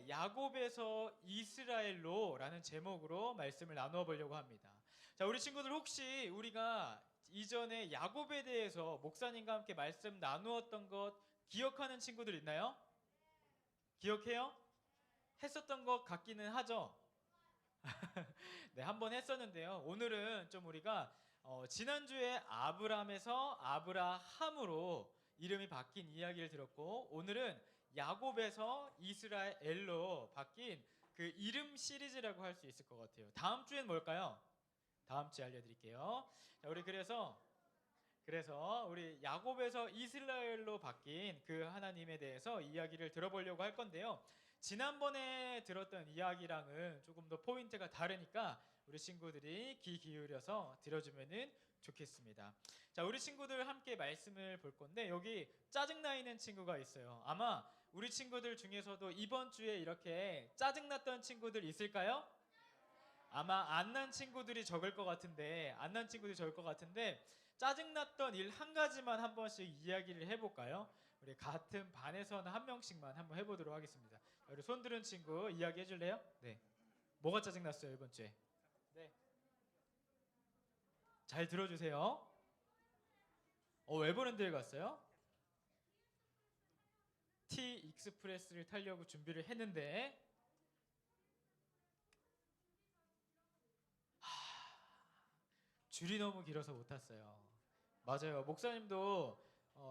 이번에 야곱에서 이스라엘로라는 제목으로 말씀을 나누어 보려고 합니다. 자, 우리 친구들 혹시 우리가 이전에 야곱에 대해서 목사님과 함께 말씀 나누었던 것 기억하는 친구들 있나요? 기억해요? 했었던 것 같기는 하죠? 네, 한번 했었는데요. 오늘은 좀 우리가 지난주에 아브람에서 아브라함으로 이름이 바뀐 이야기를 들었고, 오늘은 야곱에서 이스라엘로 바뀐 그 이름 시리즈라고 할 수 있을 것 같아요. 다음 주엔 뭘까요? 다음 주에 알려드릴게요. 자, 우리 그래서 우리 야곱에서 이스라엘로 바뀐 그 하나님에 대해서 이야기를 들어보려고 할 건데요. 지난번에 들었던 이야기랑은 조금 더 포인트가 다르니까 우리 친구들이 귀 기울여서 들어주면은 좋겠습니다. 자, 우리 친구들 함께 말씀을 볼 건데 여기 짜증나 있는 친구가 있어요. 아마 우리 친구들 중에서도 이번 주에 이렇게 짜증났던 친구들 있을까요? 아마 안 난 친구들이 적을 것 같은데 짜증났던 일 한 가지만 한 번씩 이야기를 해볼까요? 우리 같은 반에서는 한 명씩만 한번 해보도록 하겠습니다. 우리 손 들은 친구 이야기 해줄래요? 네. 뭐가 짜증났어요 이번 주에? 네. 잘 들어주세요. 웨버랜드에 갔어요? T 익스프레스를 타려고 준비를 했는데 줄이 너무 길어서 못 탔어요. 맞아요. 목사님도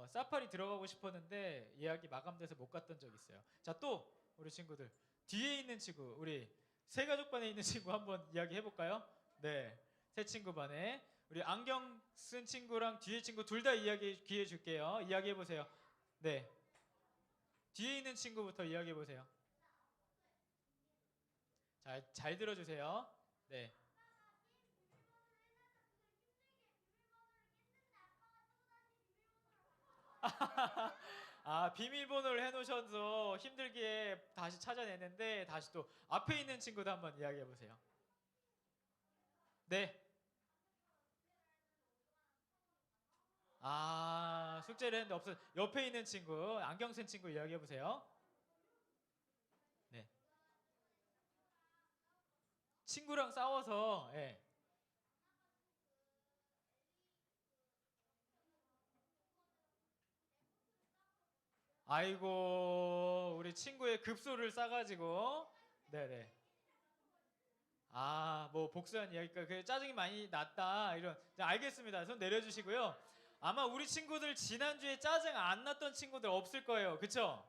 사파리 들어가고 싶었는데 예약이 마감돼서 못 갔던 적 있어요. 자, 또 우리 친구들 뒤에 있는 친구, 우리 세 가족 반에 있는 친구 한번 이야기 해볼까요? 네, 세 친구 반에 우리 안경 쓴 친구랑 뒤에 친구 둘 다 이야기 기회 줄게요. 이야기 해보세요. 네, 뒤에 있는 친구부터 이야기 해보세요. 잘 들어주세요. 네. 아, 비밀번호를 해놓으셔서 힘들게 다시 찾아내는데 다시 또 앞에 있는 친구도 한번 이야기해 보세요. 네. 아, 숙제를 했는데 없어. 옆에 있는 친구, 안경 쓴 친구 이야기해 보세요. 네. 친구랑 싸워서, 예. 아이고, 우리 친구의 급소를 싸가지고, 네네. 아, 뭐 복수한 이야기가 그 짜증이 많이 났다 이런. 자, 알겠습니다. 손 내려주시고요. 아마 우리 친구들 지난주에 짜증 안 났던 친구들 없을 거예요. 그쵸?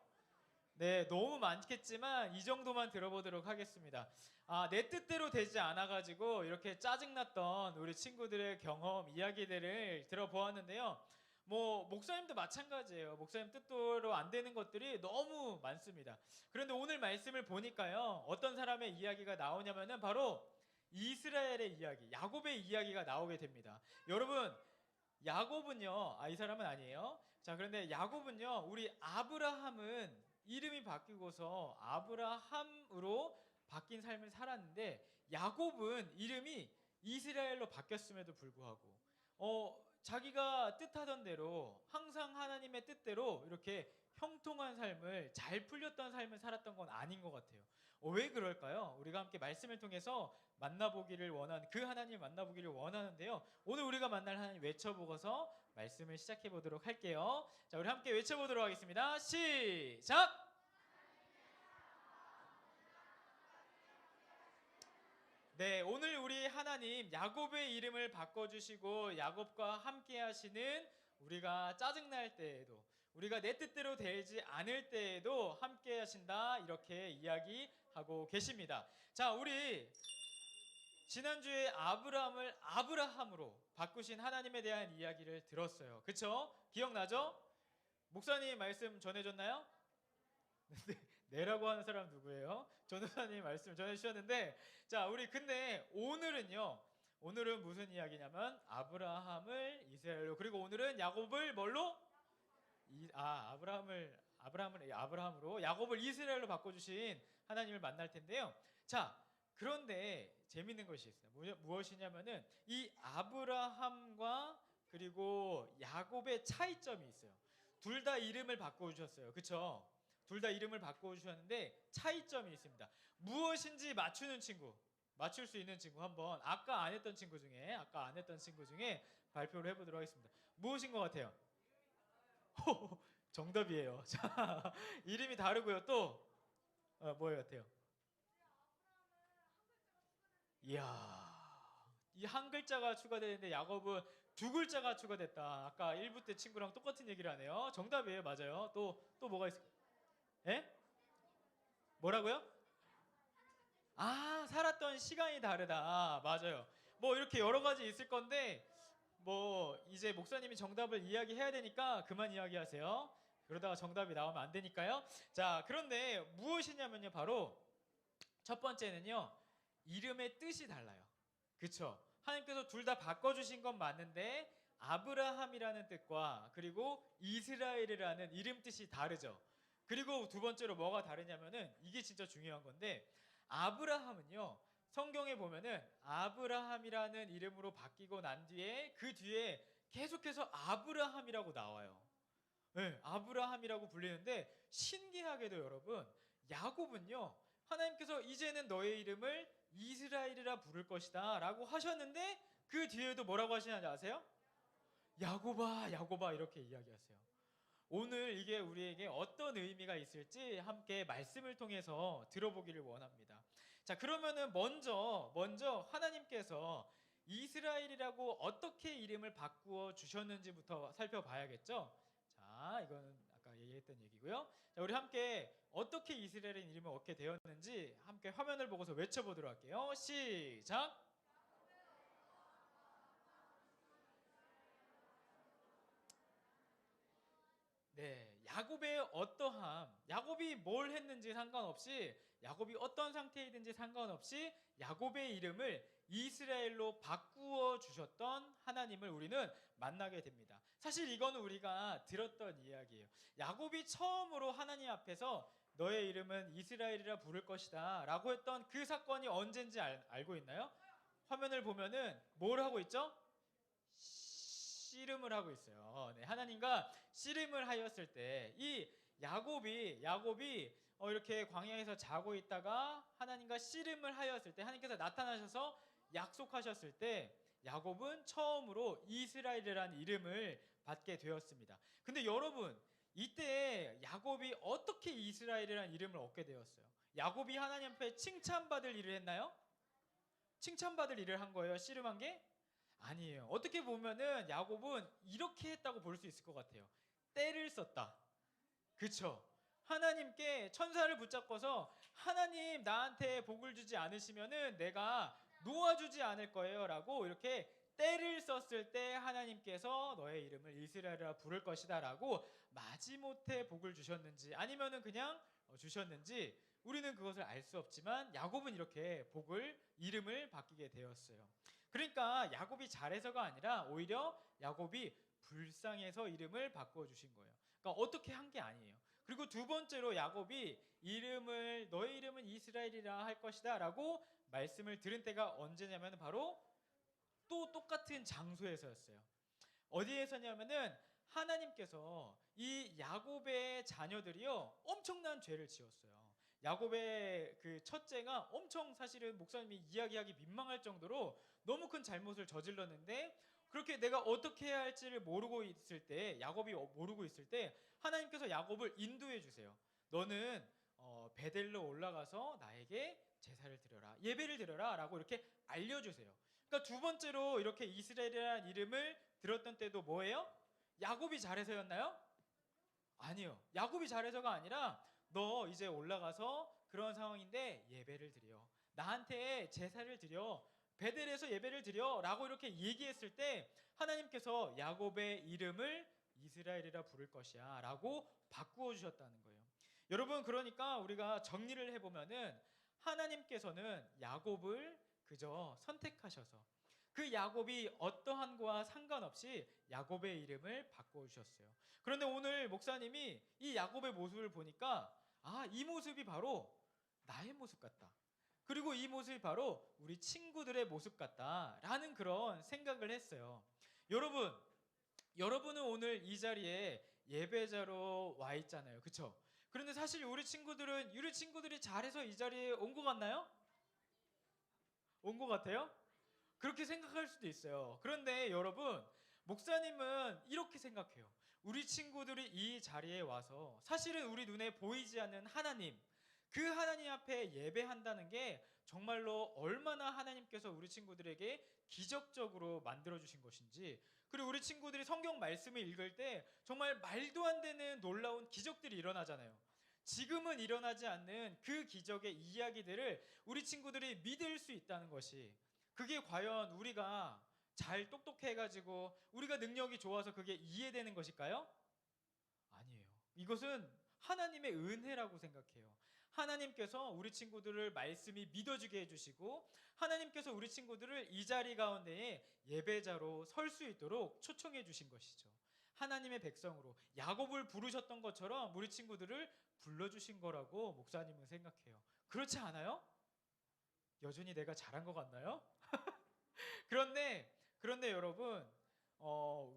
네, 너무 많겠지만 이 정도만 들어보도록 하겠습니다. 아, 내 뜻대로 되지 않아가지고 이렇게 짜증났던 우리 친구들의 경험, 이야기들을 들어보았는데요. 뭐 목사님도 마찬가지예요. 목사님 뜻대로 안 되는 것들이 너무 많습니다. 그런데 오늘 말씀을 보니까요, 어떤 사람의 이야기가 나오냐면은 바로 이스라엘의 이야기, 야곱의 이야기가 나오게 됩니다. 여러분, 야곱은요, 이 사람은 아니에요. 자, 그런데 야곱은요, 우리 아브라함은 이름이 바뀌고서 아브라함으로 바뀐 삶을 살았는데, 야곱은 이름이 이스라엘로 바뀌었음에도 불구하고 자기가 뜻하던 대로 항상 하나님의 뜻대로 이렇게 형통한 삶을, 잘 풀렸던 삶을 살았던 건 아닌 것 같아요. 왜 그럴까요? 우리가 함께 말씀을 통해서 만나보기를 원하는, 그 하나님을 만나보기를 원하는데요. 오늘 우리가 만날 하나님 외쳐보고서 말씀을 시작해 보도록 할게요. 자, 우리 함께 외쳐보도록 하겠습니다. 시작! 네, 오늘 우리 하나님 야곱의 이름을 바꿔주시고 야곱과 함께 하시는, 우리가 짜증날 때에도, 우리가 내 뜻대로 되지 않을 때에도 함께 하신다, 이렇게 이야기하고 계십니다. 자, 우리 지난주에 아브라함을 아브라함으로 바꾸신 하나님에 대한 이야기를 들었어요. 그쵸? 기억나죠? 목사님 말씀 전해줬나요? 네라고 하는 사람 누구예요? 전도사님 말씀 전해주셨는데, 자, 우리 근데 오늘은 무슨 이야기냐면 아브라함을 이스라엘로, 그리고 오늘은 야곱을 뭘로? 아브라함으로 야곱을 이스라엘로 바꿔주신 하나님을 만날 텐데요. 자, 그런데 재밌는 것이 있어요. 무엇이냐면은 이 아브라함과 그리고 야곱의 차이점이 있어요. 둘 다 이름을 바꿔주셨어요. 그쵸? 둘 다 이름을 바꿔주셨는데 차이점이 있습니다. 무엇인지 맞추는 친구, 맞출 수 있는 친구 한번 아까 안 했던 친구 중에 발표를 해보도록 하겠습니다. 무엇인 것 같아요? 정답이에요. 자, 이름이 다르고요. 또 뭐예요 같아요? 이야, 이 한 글자가 추가되는데 야곱은 두 글자가 추가됐다. 아까 1부 때 친구랑 똑같은 얘기를 하네요. 정답이에요. 맞아요. 또 뭐가 있을까요? 예? 뭐라고요? 아, 살았던 시간이 다르다. 맞아요. 뭐 이렇게 여러 가지 있을 건데 뭐 이제 목사님이 정답을 이야기해야 되니까 그만 이야기하세요. 그러다가 정답이 나오면 안 되니까요. 자, 그런데 무엇이냐면요. 바로 첫 번째는요. 이름의 뜻이 달라요. 그쵸? 하나님께서 둘 다 바꿔주신 건 맞는데 아브라함이라는 뜻과 그리고 이스라엘이라는 이름 뜻이 다르죠. 그리고 두 번째로 뭐가 다르냐면은 이게 진짜 중요한 건데 아브라함은요. 성경에 보면은 아브라함이라는 이름으로 바뀌고 난 뒤에 그 뒤에 계속해서 아브라함이라고 나와요. 네, 아브라함이라고 불리는데 신기하게도 여러분 야곱은요. 하나님께서 이제는 너의 이름을 이스라엘이라 부를 것이다 라고 하셨는데 그 뒤에도 뭐라고 하시는지 아세요? 야곱아 야곱아 이렇게 이야기하세요. 오늘 이게 우리에게 어떤 의미가 있을지 함께 말씀을 통해서 들어보기를 원합니다. 자, 그러면은 먼저 하나님께서 이스라엘이라고 어떻게 이름을 바꾸어 주셨는지부터 살펴봐야겠죠. 자, 이거는 아까 얘기했던 얘기고요. 자, 우리 함께 어떻게 이스라엘의 이름을 얻게 되었는지 함께 화면을 보고서 외쳐보도록 할게요. 시작. 네, 야곱의 어떠함, 야곱이 뭘 했는지 상관없이, 야곱이 어떤 상태이든지 상관없이 야곱의 이름을 이스라엘로 바꾸어 주셨던 하나님을 우리는 만나게 됩니다. 사실 이거는 우리가 들었던 이야기예요. 야곱이 처음으로 하나님 앞에서 너의 이름은 이스라엘이라 부를 것이다 라고 했던 그 사건이 언젠지 알고 있나요? 화면을 보면은 뭘 하고 있죠? 씨름을 하고 있어요. 네, 하나님과 씨름을 하였을 때 이 야곱이 이렇게 광야에서 자고 있다가 하나님과 씨름을 하였을 때 하나님께서 나타나셔서 약속하셨을 때 야곱은 처음으로 이스라엘이라는 이름을 받게 되었습니다. 근데 여러분 이때 야곱이 어떻게 이스라엘이라는 이름을 얻게 되었어요? 야곱이 하나님 앞에 칭찬받을 일을 했나요? 칭찬받을 일을 한 거예요. 씨름한 게? 아니에요. 어떻게 보면은 야곱은 이렇게 했다고 볼 수 있을 것 같아요. 때를 썼다. 그쵸? 하나님께 천사를 붙잡고서 하나님 나한테 복을 주지 않으시면은 내가 놓아주지 않을 거예요 라고 이렇게 때를 썼을 때 하나님께서 너의 이름을 이스라엘이라 부를 것이다 라고 마지못해 복을 주셨는지 아니면은 그냥 주셨는지 우리는 그것을 알 수 없지만 야곱은 이렇게 이름을 바뀌게 되었어요. 그러니까 야곱이 잘해서가 아니라 오히려 야곱이 불쌍해서 이름을 바꿔주신 거예요. 그러니까 어떻게 한 게 아니에요. 그리고 두 번째로 야곱이 너의 이름은 이스라엘이라 할 것이다 라고 말씀을 들은 때가 언제냐면 바로 또 똑같은 장소에서였어요. 어디에서냐면은 하나님께서 이 야곱의 자녀들이요 엄청난 죄를 지었어요. 야곱의 그 첫째가 엄청 사실은 목사님이 이야기하기 민망할 정도로 너무 큰 잘못을 저질렀는데 그렇게 내가 어떻게 해야 할지를 모르고 있을 때 야곱이 모르고 있을 때 하나님께서 야곱을 인도해 주세요. 너는 베델로 올라가서 나에게 제사를 드려라 예배를 드려라 라고 이렇게 알려주세요. 그러니까 두 번째로 이렇게 이스라엘이라는 이름을 들었던 때도 뭐예요? 야곱이 잘해서였나요? 아니요. 야곱이 잘해서가 아니라 너 이제 올라가서 그런 상황인데 예배를 드려. 나한테 제사를 드려. 베델에서 예배를 드려 라고 이렇게 얘기했을 때 하나님께서 야곱의 이름을 이스라엘이라 부를 것이야 라고 바꾸어 주셨다는 거예요. 여러분 그러니까 우리가 정리를 해보면은 하나님께서는 야곱을 그저 선택하셔서 그 야곱이 어떠한 거와 상관없이 야곱의 이름을 바꿔주셨어요. 그런데 오늘 목사님이 이 야곱의 모습을 보니까 이 모습이 바로 나의 모습 같다. 그리고 이 모습이 바로 우리 친구들의 모습 같다라는 그런 생각을 했어요. 여러분은 오늘 이 자리에 예배자로 와 있잖아요. 그렇죠? 그런데 사실 우리 친구들이 잘해서 이 자리에 온 것 같나요? 온 것 같아요? 그렇게 생각할 수도 있어요. 그런데 여러분, 목사님은 이렇게 생각해요. 우리 친구들이 이 자리에 와서 사실은 우리 눈에 보이지 않는 하나님, 그 하나님 앞에 예배한다는 게 정말로 얼마나 하나님께서 우리 친구들에게 기적적으로 만들어주신 것인지, 그리고 우리 친구들이 성경 말씀을 읽을 때 정말 말도 안 되는 놀라운 기적들이 일어나잖아요. 지금은 일어나지 않는 그 기적의 이야기들을 우리 친구들이 믿을 수 있다는 것이, 그게 과연 우리가 잘 똑똑해가지고 우리가 능력이 좋아서 그게 이해되는 것일까요? 아니에요. 이것은 하나님의 은혜라고 생각해요. 하나님께서 우리 친구들을 말씀이 믿어주게 해주시고, 하나님께서 우리 친구들을 이 자리 가운데에 예배자로 설 수 있도록 초청해 주신 것이죠. 하나님의 백성으로 야곱을 부르셨던 것처럼 우리 친구들을 불러주신 거라고 목사님은 생각해요. 그렇지 않아요? 여전히 내가 잘한 것 같나요? 그런데 여러분,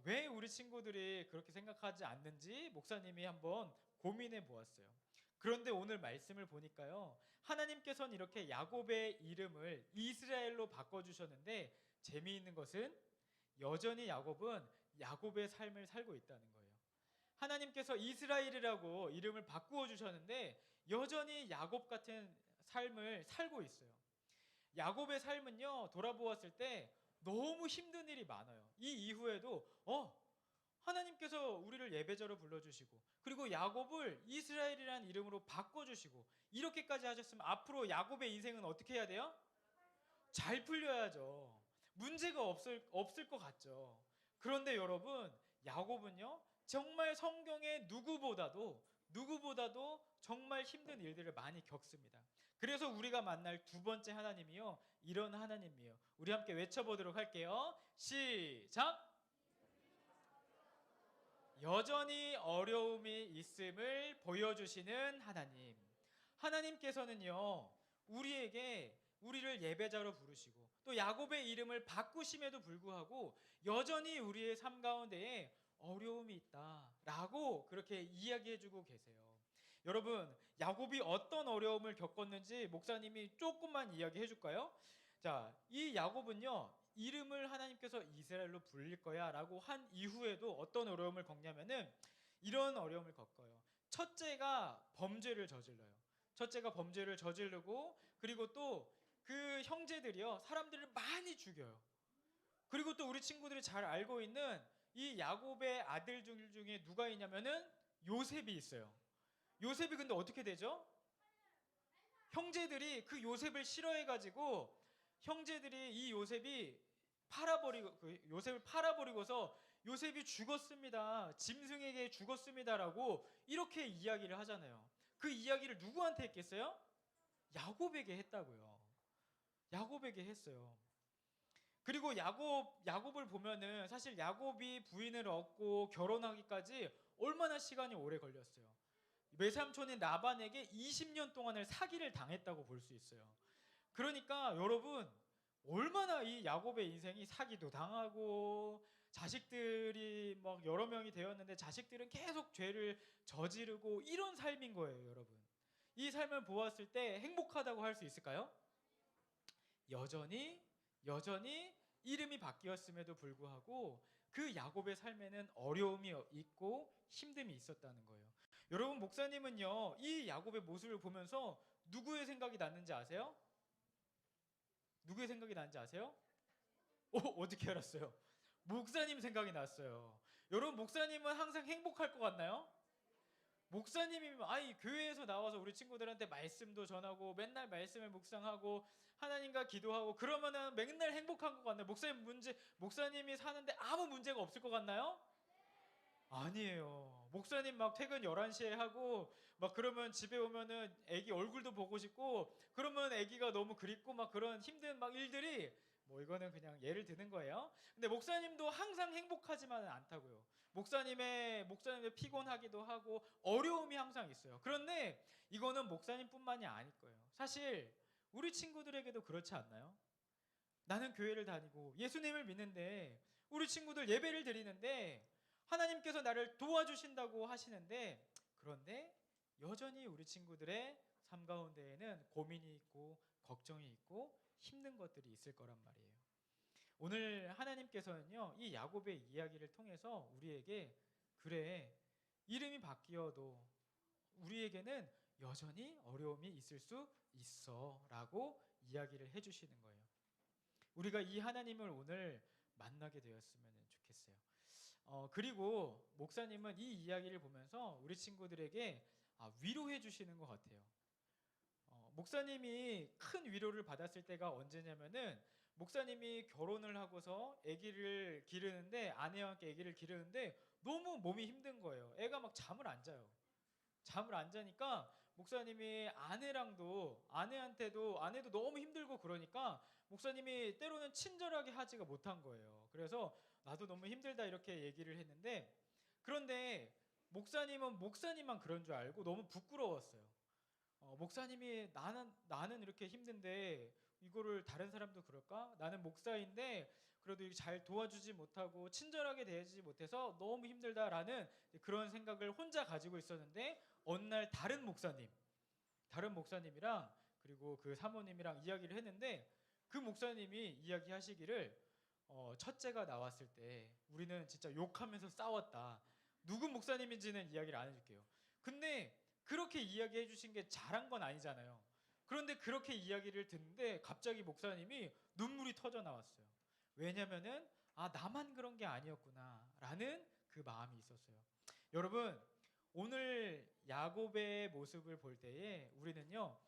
왜 우리 친구들이 그렇게 생각하지 않는지 목사님이 한번 고민해 보았어요. 그런데 오늘 말씀을 보니까요, 하나님께서는 이렇게 야곱의 이름을 이스라엘로 바꿔주셨는데, 재미있는 것은 여전히 야곱은 야곱의 삶을 살고 있다는 거예요. 하나님께서 이스라엘이라고 이름을 바꾸어 주셨는데 여전히 야곱 같은 삶을 살고 있어요. 야곱의 삶은요, 돌아보았을 때 너무 힘든 일이 많아요. 이 이후에도 하나님께서 우리를 예배자로 불러주시고, 그리고 야곱을 이스라엘이라는 이름으로 바꿔주시고, 이렇게까지 하셨으면 앞으로 야곱의 인생은 어떻게 해야 돼요? 잘 풀려야죠. 문제가 없을 것 같죠. 그런데 여러분, 야곱은요, 정말 성경의 누구보다도 정말 힘든 일들을 많이 겪습니다. 그래서 우리가 만날 두 번째 하나님이요, 이런 하나님이에요. 우리 함께 외쳐보도록 할게요. 시작! 여전히 어려움이 있음을 보여주시는 하나님. 하나님께서는요, 우리를 예배자로 부르시고 또 야곱의 이름을 바꾸심에도 불구하고 여전히 우리의 삶 가운데에 어려움이 있다라고 그렇게 이야기해주고 계세요. 여러분, 야곱이 어떤 어려움을 겪었는지 목사님이 조금만 이야기해 줄까요? 자, 이 야곱은요, 이름을 하나님께서 이스라엘로 불릴 거야 라고 한 이후에도 어떤 어려움을 겪냐면은 이런 어려움을 겪어요. 첫째가 범죄를 저질러요. 첫째가 범죄를 저지르고, 그리고 또 그 형제들이요, 사람들을 많이 죽여요. 그리고 또 우리 친구들이 잘 알고 있는 이 야곱의 아들들 중에 누가 있냐면은 요셉이 있어요. 요셉이 근데 어떻게 되죠? 형제들이 그 요셉을 싫어해가지고 형제들이 이 요셉을 팔아버리고서 요셉이 죽었습니다, 짐승에게 죽었습니다라고 이렇게 이야기를 하잖아요. 그 이야기를 누구한테 했겠어요? 야곱에게 했다고요. 야곱에게 했어요. 그리고 야곱을 보면은 사실 야곱이 부인을 얻고 결혼하기까지 얼마나 시간이 오래 걸렸어요. 외삼촌인 라반에게 20년 동안을 사기를 당했다고 볼 수 있어요. 그러니까 여러분, 얼마나 이 야곱의 인생이 사기도 당하고 자식들이 막 여러 명이 되었는데 자식들은 계속 죄를 저지르고 이런 삶인 거예요, 여러분. 이 삶을 보았을 때 행복하다고 할 수 있을까요? 여전히 이름이 바뀌었음에도 불구하고 그 야곱의 삶에는 어려움이 있고 힘듦이 있었다는 거예요. 여러분, 목사님은요, 이 야곱의 모습을 보면서 누구의 생각이 났는지 아세요? 누구의 생각이 났는지 아세요? 어떻게 알았어요? 목사님 생각이 났어요. 여러분, 목사님은 항상 행복할 것 같나요? 목사님이면 교회에서 나와서 우리 친구들한테 말씀도 전하고 맨날 말씀을 묵상하고 하나님과 기도하고 그러면은 맨날 행복한 것 같나요? 목사님이 사는데 아무 문제가 없을 것 같나요? 아니에요. 목사님 막 퇴근 11시에 하고 막 그러면 집에 오면은 애기 얼굴도 보고 싶고, 그러면 애기가 너무 그립고 막 그런 힘든 막 일들이, 뭐 이거는 그냥 예를 드는 거예요. 근데 목사님도 항상 행복하지만은 않다고요. 목사님의 피곤하기도 하고 어려움이 항상 있어요. 그런데 이거는 목사님뿐만이 아닐 거예요. 사실 우리 친구들에게도 그렇지 않나요? 나는 교회를 다니고 예수님을 믿는데, 우리 친구들 예배를 드리는데 하나님께서 나를 도와주신다고 하시는데, 그런데 여전히 우리 친구들의 삶 가운데에는 고민이 있고 걱정이 있고 힘든 것들이 있을 거란 말이에요. 오늘 하나님께서는요, 이 야곱의 이야기를 통해서 우리에게 그래, 이름이 바뀌어도 우리에게는 여전히 어려움이 있을 수 있어 라고 이야기를 해주시는 거예요. 우리가 이 하나님을 오늘 만나게 되었으면 좋겠어요. 그리고 목사님은 이 이야기를 보면서 우리 친구들에게 위로해 주시는 것 같아요. 목사님이 큰 위로를 받았을 때가 언제냐면은 목사님이 결혼을 하고서 아기를 기르는데, 아내와 함께 아기를 기르는데 너무 몸이 힘든 거예요. 애가 막 잠을 안 자요. 잠을 안 자니까 목사님이 아내도 너무 힘들고 그러니까 목사님이 때로는 친절하게 하지가 못한 거예요. 그래서 나도 너무 힘들다 이렇게 얘기를 했는데, 그런데 목사님은 목사님만 그런 줄 알고 너무 부끄러웠어요. 목사님이 나는 이렇게 힘든데 이거를 다른 사람도 그럴까? 나는 목사인데 그래도 잘 도와주지 못하고 친절하게 대하지 못해서 너무 힘들다라는 그런 생각을 혼자 가지고 있었는데, 어느 날 다른 목사님이랑 그리고 그 사모님이랑 이야기를 했는데, 그 목사님이 이야기하시기를 첫째가 나왔을 때 우리는 진짜 욕하면서 싸웠다. 누구 목사님인지는 이야기를 안 해줄게요. 근데 그렇게 이야기해 주신 게 잘한 건 아니잖아요. 그런데 그렇게 이야기를 듣는데 갑자기 목사님이 눈물이 터져 나왔어요. 왜냐면은 나만 그런 게 아니었구나 라는 그 마음이 있었어요. 여러분, 오늘 야곱의 모습을 볼 때에 우리는요,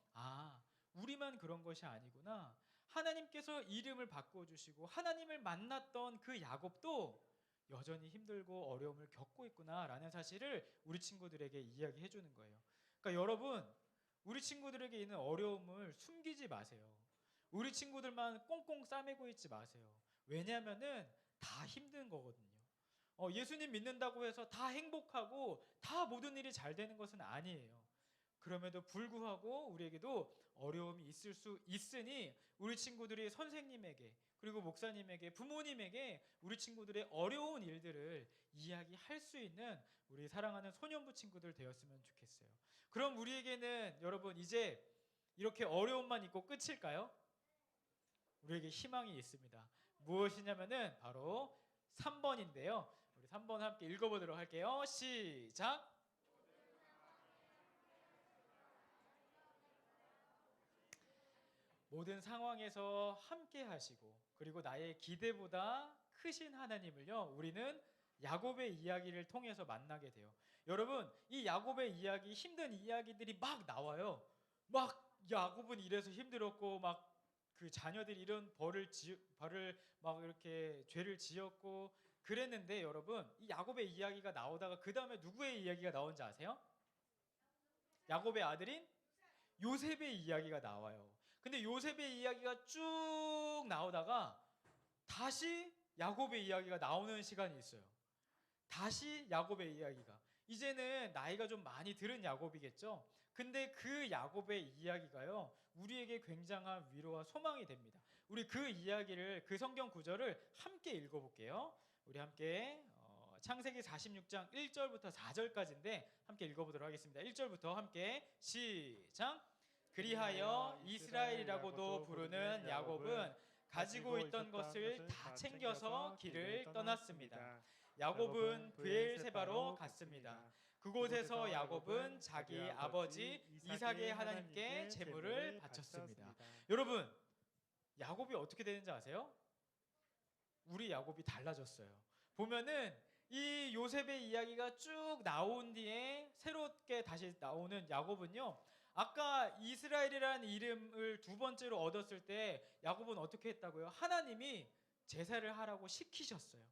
우리만 그런 것이 아니구나, 하나님께서 이름을 바꿔주시고 하나님을 만났던 그 야곱도 여전히 힘들고 어려움을 겪고 있구나 라는 사실을 우리 친구들에게 이야기해 주는 거예요. 그러니까 여러분, 우리 친구들에게 있는 어려움을 숨기지 마세요. 우리 친구들만 꽁꽁 싸매고 있지 마세요. 왜냐하면은 다 힘든 거거든요. 예수님 믿는다고 해서 다 행복하고 다 모든 일이 잘 되는 것은 아니에요. 그럼에도 불구하고 우리에게도 어려움이 있을 수 있으니 우리 친구들이 선생님에게, 그리고 목사님에게, 부모님에게 우리 친구들의 어려운 일들을 이야기할 수 있는 우리 사랑하는 소년부 친구들 되었으면 좋겠어요. 그럼 우리에게는 여러분 이제 이렇게 어려움만 있고 끝일까요? 우리에게 희망이 있습니다. 무엇이냐면은 바로 3번인데요. 우리 3번 함께 읽어보도록 할게요. 시작! 모든 상황에서 함께 하시고 그리고 나의 기대보다 크신 하나님을요, 우리는 야곱의 이야기를 통해서 만나게 돼요. 여러분, 이 야곱의 이야기, 힘든 이야기들이 막 나와요. 막 야곱은 이래서 힘들었고, 막 그 자녀들이 이런 벌을 막 이렇게 죄를 지었고 그랬는데, 여러분, 이 야곱의 이야기가 나오다가 그 다음에 누구의 이야기가 나온지 아세요? 야곱의 아들인 요셉의 이야기가 나와요. 근데 요셉의 이야기가 쭉 나오다가 다시 야곱의 이야기가 나오는 시간이 있어요. 다시 야곱의 이야기가, 이제는 나이가 좀 많이 들은 야곱이겠죠. 근데 그 야곱의 이야기가요, 우리에게 굉장한 위로와 소망이 됩니다. 우리 그 이야기를, 그 성경 구절을 함께 읽어볼게요. 우리 함께 창세기 46장 1절부터 4절까지인데 함께 읽어보도록 하겠습니다. 1절부터 함께 시작! 그리하여 이스라엘이라고도 부르는 야곱은 가지고 있던 것을 다 챙겨서 길을 떠났습니다. 야곱은 브엘세바로 갔습니다. 그곳에서 야곱은 자기 아버지 이삭의 하나님께 제물을 바쳤습니다. 여러분, 야곱이 어떻게 되는지 아세요? 우리 야곱이 달라졌어요. 보면은 이 요셉의 이야기가 쭉 나온 뒤에 새롭게 다시 나오는 야곱은요, 아까 이스라엘이라는 이름을 두 번째로 얻었을 때 야곱은 어떻게 했다고요? 하나님이 제사를 하라고 시키셨어요.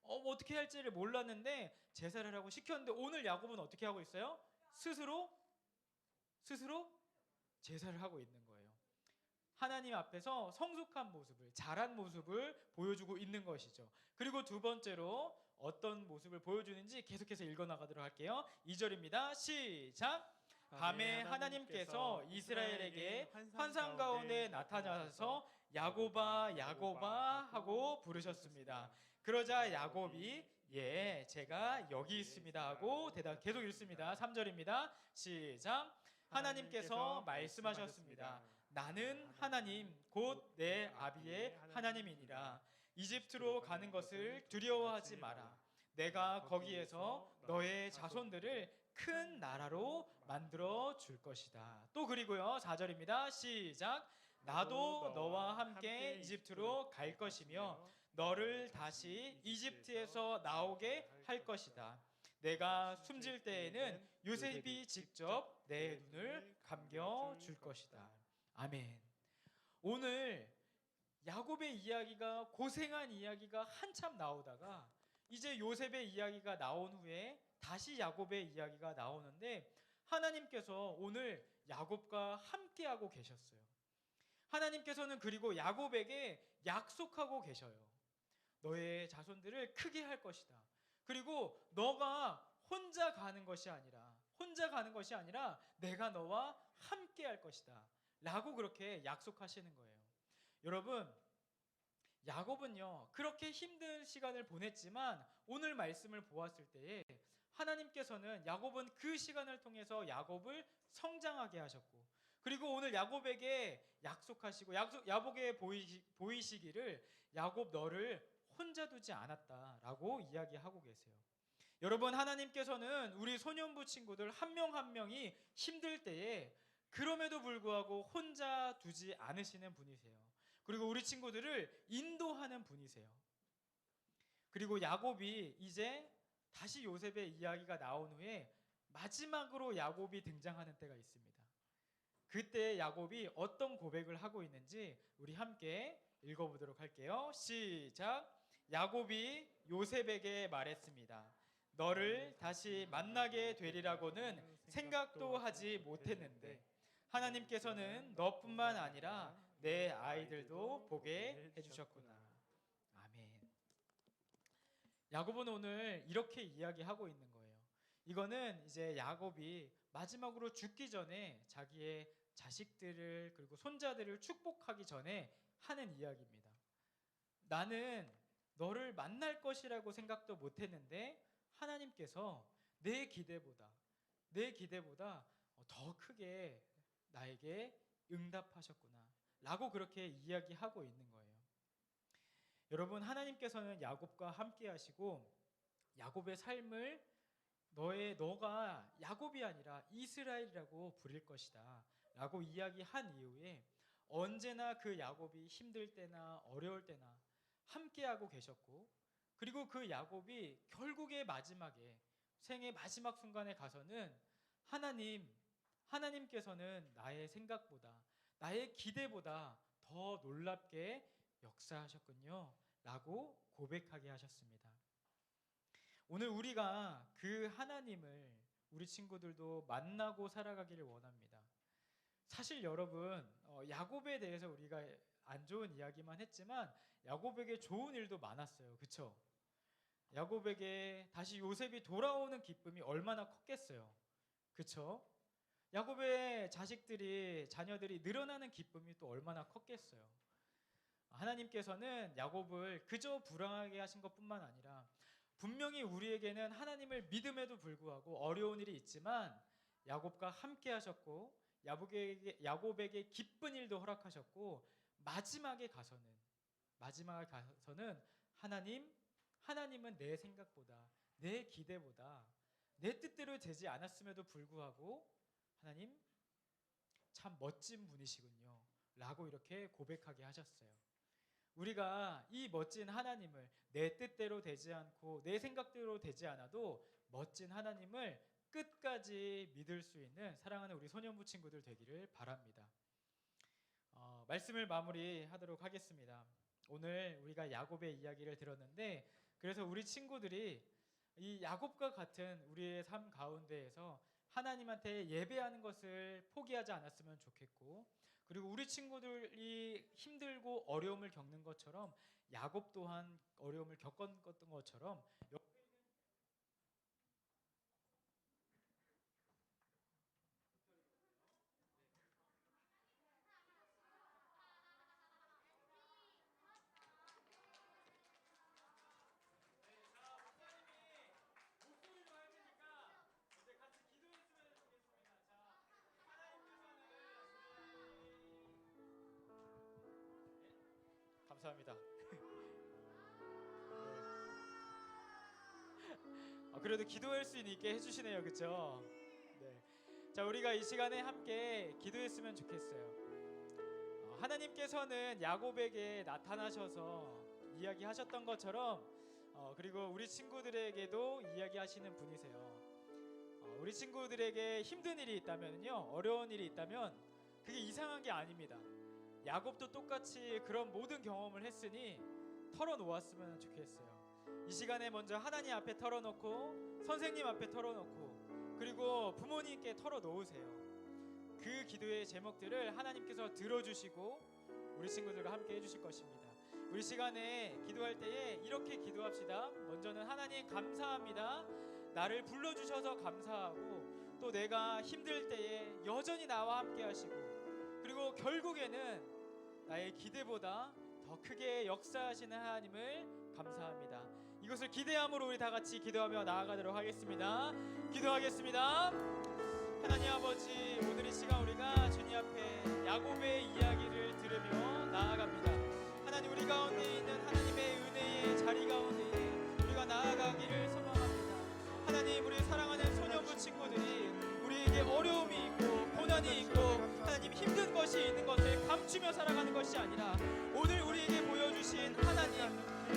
어떻게 할지를 몰랐는데 제사를 하라고 시켰는데, 오늘 야곱은 어떻게 하고 있어요? 스스로 제사를 하고 있는 거예요. 하나님 앞에서 성숙한 모습을, 자란 모습을 보여주고 있는 것이죠. 그리고 두 번째로 어떤 모습을 보여주는지 계속해서 읽어나가도록 할게요. 2절입니다. 시작! 밤에 하나님께서 이스라엘에게 환상 가운데 나타나셔서 야곱아 야곱아 하고 부르셨습니다. 그러자 야곱이 예, 제가 여기 있습니다 하고 대답 계속 읽습니다. 3절입니다. 시작. 하나님께서 말씀하셨습니다. 나는 하나님 곧 내 아비의 하나님이니라. 이집트로 가는 것을 두려워하지 마라. 내가 거기에서 너의 자손들을 큰 나라로 만들어 줄 것이다. 또 그리고요 4절입니다. 시작. 나도 너와 함께 이집트로 갈 것이며 너를 다시 이집트에서 나오게 할 것이다. 내가 숨질 때에는 요셉이 직접 내 눈을 감겨 줄 것이다. 아멘. 오늘 야곱의 이야기가, 고생한 이야기가 한참 나오다가 이제 요셉의 이야기가 나온 후에 다시 야곱의 이야기가 나오는데, 하나님께서 오늘 야곱과 함께하고 계셨어요. 하나님께서는 그리고 야곱에게 약속하고 계셔요. 너의 자손들을 크게 할 것이다. 그리고 너가 혼자 가는 것이 아니라 내가 너와 함께 할 것이다 라고 그렇게 약속하시는 거예요. 여러분, 야곱은요 그렇게 힘든 시간을 보냈지만 오늘 말씀을 보았을 때에 하나님께서는 야곱은 그 시간을 통해서 야곱을 성장하게 하셨고, 그리고 오늘 야곱에게 약속하시고 야곱에게 보이시기를 야곱 너를 혼자 두지 않았다라고 이야기하고 계세요. 여러분, 하나님께서는 우리 소년부 친구들 한 명 한 명이 힘들 때에 그럼에도 불구하고 혼자 두지 않으시는 분이세요. 그리고 우리 친구들을 인도하는 분이세요. 그리고 야곱이 이제 다시 요셉의 이야기가 나온 후에 마지막으로 야곱이 등장하는 때가 있습니다. 그때 야곱이 어떤 고백을 하고 있는지 우리 함께 읽어보도록 할게요. 시작. 야곱이 요셉에게 말했습니다. 너를 다시 만나게 되리라고는 생각도 하지 못했는데 하나님께서는 너뿐만 아니라 내 아이들도 보게 해주셨구나. 아멘. 야곱은 오늘 이렇게 이야기하고 있는 거예요. 이거는 이제 야곱이 마지막으로 죽기 전에 자기의 자식들을 그리고 손자들을 축복하기 전에 하는 이야기입니다. 나는 너를 만날 것이라고 생각도 못했는데 하나님께서 내 기대보다 더 크게 나에게 응답하셨구나 라고 그렇게 이야기하고 있는 거예요. 여러분, 하나님께서는 야곱과 함께 하시고 야곱의 삶을 너가 야곱이 아니라 이스라엘이라고 부릴 것이다 라고 이야기한 이후에 언제나 그 야곱이 힘들 때나 어려울 때나 함께하고 계셨고, 그리고 그 야곱이 결국의 마지막에 생의 마지막 순간에 가서는 하나님께서는 나의 생각보다 나의 기대보다 더 놀랍게 역사하셨군요 라고 고백하게 하셨습니다. 오늘 우리가 그 하나님을 우리 친구들도 만나고 살아가기를 원합니다. 사실 여러분, 야곱에 대해서 우리가 안 좋은 이야기만 했지만 야곱에게 좋은 일도 많았어요. 그렇죠? 야곱에게 다시 요셉이 돌아오는 기쁨이 얼마나 컸겠어요. 그렇죠? 야곱의 자녀들이 늘어나는 기쁨이 또 얼마나 컸겠어요. 하나님께서는 야곱을 그저 불행하게 하신 것뿐만 아니라 분명히 우리에게는 하나님을 믿음에도 불구하고 어려운 일이 있지만 야곱과 함께 하셨고 야곱에게 기쁜 일도 허락하셨고 마지막에 가서는 하나님은 내 생각보다 내 기대보다 내 뜻대로 되지 않았음에도 불구하고 하나님 참 멋진 분이시군요 라고 이렇게 고백하게 하셨어요. 우리가 이 멋진 하나님을 내 뜻대로 되지 않고 내 생각대로 되지 않아도 멋진 하나님을 끝까지 믿을 수 있는 사랑하는 우리 소년부 친구들 되기를 바랍니다. 말씀을 마무리하도록 하겠습니다. 오늘 우리가 야곱의 이야기를 들었는데, 그래서 우리 친구들이 이 야곱과 같은 우리의 삶 가운데에서 하나님한테 예배하는 것을 포기하지 않았으면 좋겠고, 그리고 우리 친구들이 힘들고 어려움을 겪는 것처럼 야곱 또한 어려움을 겪었던 것처럼 감사합니다. 그래도 기도할 수 있게 해주시네요, 그렇죠? 네. 자, 우리가 이 시간에 함께 기도했으면 좋겠어요. 하나님께서는 야곱에게 나타나셔서 이야기하셨던 것처럼 그리고 우리 친구들에게도 이야기하시는 분이세요. 우리 친구들에게 힘든 일이 있다면요, 어려운 일이 있다면 그게 이상한 게 아닙니다. 야곱도 똑같이 그런 모든 경험을 했으니 털어놓았으면 좋겠어요. 이 시간에 먼저 하나님 앞에 털어놓고 선생님 앞에 털어놓고 그리고 부모님께 털어놓으세요. 그 기도의 제목들을 하나님께서 들어주시고 우리 친구들과 함께 해주실 것입니다. 우리 시간에 기도할 때에 이렇게 기도합시다. 먼저는 하나님 감사합니다. 나를 불러주셔서 감사하고 또 내가 힘들 때에 여전히 나와 함께 하시고 그리고 결국에는 나의 기대보다 더 크게 역사하시는 하나님을 감사합니다. 이것을 기대함으로 우리 다 같이 기도하며 나아가도록 하겠습니다. 기도하겠습니다. 하나님 아버지, 오늘 이 시간 우리가 주님 앞에 야곱의 이야기를 들으며 나아갑니다. 하나님, 우리 가운데 있는 하나님의 은혜의 자리 가운데 우리가 나아가기를 소망합니다. 하나님, 우리 사랑하는 소년부 친구들이 우리에게 어려움이 있고 고난이 있고 하나님 힘든 것이 있는 것을 감추며 살아가는 것이 아니라 오늘 우리에게 보여주신 하나님,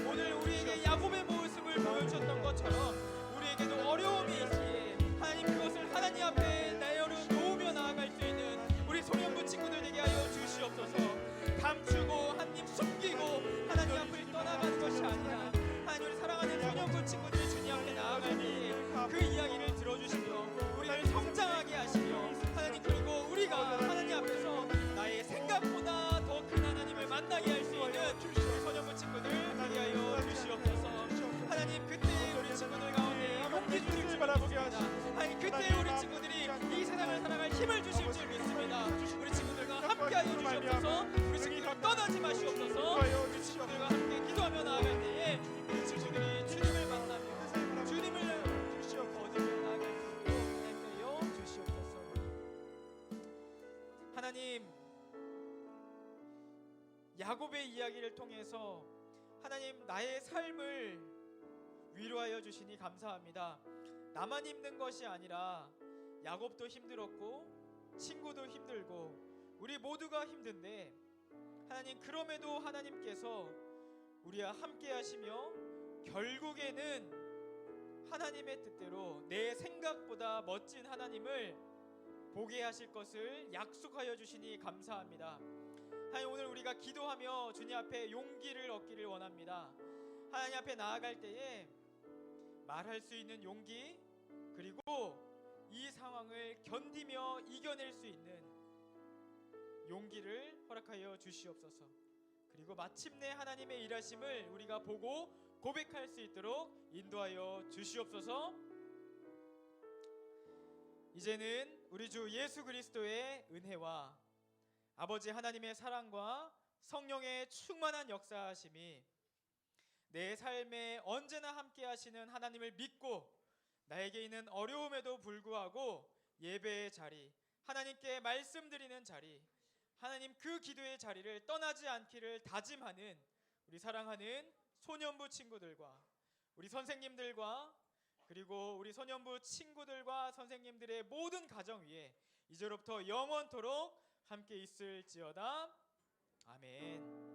오늘 우리에게 야곱의 모습을 보여주셨던 것처럼 우리에게도 어려움이 있기에 하나님 그것을 하나님 앞에 내려놓으며 나아갈 수 있는 우리 소년부 친구들 되게 하여 주시옵소서. 감추고 하나님 숨기고 하나님 앞을 떠나가는 것이 아니라 하나님, 우리 사랑하는 소년부 친구들 주님 앞에 나아갈 때 그 이야기를 들어주시며 우리를 성장하게 하시며 하나님, 그리고 우리가 하나님 앞에서 나의 생각보다 더 큰 하나님을 만나게 할 수 있는 우리 소년부 친구들 되게 하여 주시옵소서. 하나님, 그때 우리 친구들 가운데 용기 주실 줄 믿습니다. 하나님, 그때 우리 친구들이 이 세상을 살아갈 힘을 주실 줄 믿습니다. 우리 친구들과 함께 하여 주시옵소서. 우리 친구들 떠나지 마시옵소서. 우리 친구들과 함께 기도하며 나아갈 때에 우리 친구들이 주님을 만나며 주님을 얻으며 나아갈 수 있도록 인도하여 주시옵소서. 하나님, 야곱의 이야기를 통해서 하나님 나의 삶을 위로하여 주시니 감사합니다. 나만 힘든 것이 아니라 야곱도 힘들었고 친구도 힘들고 우리 모두가 힘든데 하나님, 그럼에도 하나님께서 우리와 함께 하시며 결국에는 하나님의 뜻대로 내 생각보다 멋진 하나님을 보게 하실 것을 약속하여 주시니 감사합니다. 하나님, 오늘 우리가 기도하며 주님 앞에 용기를 얻기를 원합니다. 하나님 앞에 나아갈 때에 말할 수 있는 용기, 그리고 이 상황을 견디며 이겨낼 수 있는 용기를 허락하여 주시옵소서. 그리고 마침내 하나님의 일하심을 우리가 보고 고백할 수 있도록 인도하여 주시옵소서. 이제는 우리 주 예수 그리스도의 은혜와 아버지 하나님의 사랑과 성령의 충만한 역사하심이 내 삶에 언제나 함께 하시는 하나님을 믿고 나에게 있는 어려움에도 불구하고 예배의 자리, 하나님께 말씀드리는 자리, 하나님 그 기도의 자리를 떠나지 않기를 다짐하는 우리 사랑하는 소년부 친구들과 우리 선생님들과 그리고 우리 소년부 친구들과 선생님들의 모든 가정 위에 이제로부터 영원토록 함께 있을지어다. 아멘.